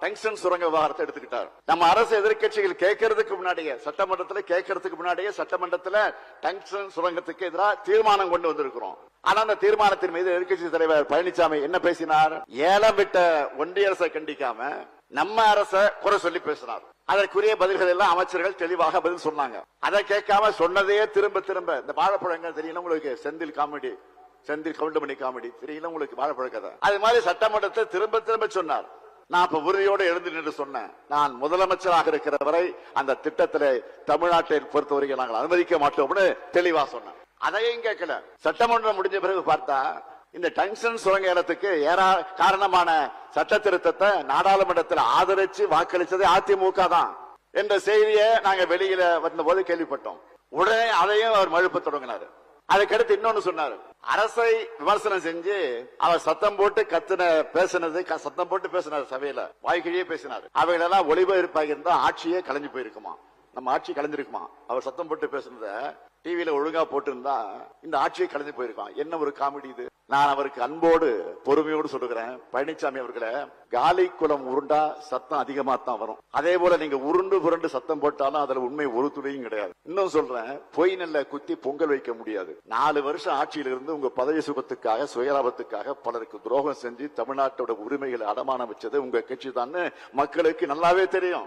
Tungsten சுரங்க விவகாரத்தை எடுத்துக்கிட்டார். நம்ம அரசு எதிர்க்கட்சிகள் கேட்கறதுக்கு முன்னாடியே சட்டமன்றத்தில் டங்ஸ்டன் சுரங்கத்துக்கு எதிராக தீர்மானம் கொண்டு வந்திருக்கிறோம். ஆனா அந்த தீர்மானத்தின் மீது எதிர்க்கட்சி தலைவர் பழனிசாமி என்ன பேசினார்? ஏலம் விட்ட ஒன்றிய அரசை கண்டிக்காம நம்ம அரச குறை சொல்லி பேசினார். அதற்குரிய பதில்கள் எல்லாம் அமைச்சர்கள் தெளிவாக பதில் சொன்னாங்க. அதை கேட்காம சொன்னதே திரும்ப இந்த வாழைப்பழங்கள் தெரியல உங்களுக்கு, செந்தில் கவுண்டமணி காமெடி தெரியல உங்களுக்கு, வாழைப்பழ கதை. அது மாதிரி சட்டமன்றத்தை திரும்ப சொன்னார். நான் இப்ப உறுதியோடு எழுந்து நின்று சொன்னேன், நான் முதலமைச்சராக இருக்கிற வரை அந்த திட்டத்திலே தமிழ்நாட்டை பொறுத்தவரைக்கும் நாங்கள் அனுமதிக்க மாட்டோம்னு தெளிவா சொன்னேன். அதையும் கேட்கல. சட்டமன்றம் முடிஞ்ச பிறகு பார்த்தா இந்த டங்ஸ்டன் சுரங்க ஏலத்துக்கு காரணமான சட்ட திருத்தத்தை நாடாளுமன்றத்தில் ஆதரிச்சு வாக்களிச்சது அதிமுக தான் என்ற செய்தியை நாங்க வெளியில வந்த போது கேள்விப்பட்டோம். உடனே அதையும் அவர் மழுப்ப தொடங்கினார். அதுக்கடுத்து இன்னொன்னு சொன்னார், அரசை விமர்சனம் செஞ்சு அவர் சத்தம் போட்டு பேசினார், சபையில வாய்க்கிழியே பேசினார். அவைகளெல்லாம் ஒளிபரப்பாக இருந்தா ஆட்சியே கலைஞ்சு போயிருக்குமா, நம்ம ஆட்சி கலைஞ்சிருக்குமா. அவர் சத்தம் போட்டு பேசுனத டிவியில ஒழுங்கா போட்டிருந்தா இந்த ஆட்சியை கலைஞ்சு போயிருக்கான். என்ன ஒரு காமெடி இது. நான் அவருக்கு அன்போடு பொறுமையோடு சொல்லுகிறேன், பழனிசாமி அவர்களை காலி குளம் உருண்டா சத்தம் அதிகமா தான் வரும். அதே போல நீங்க உருண்டு சத்தம் போட்டாலும் அதுல உண்மை ஒரு துளியும் கிடையாது. இன்னும் சொல்றேன், பொய் நெல்ல குத்தி பொங்கல் வைக்க முடியாது. 4 வருஷம் ஆட்சியில இருந்து உங்க பதவி சுகத்துக்காக சுயலாபத்துக்காக பலருக்கு துரோகம் செஞ்சு தமிழ்நாட்டோட உரிமைகளை அடமானம் வச்சது உங்க கட்சி தான் மக்களுக்கு நல்லாவே தெரியும்.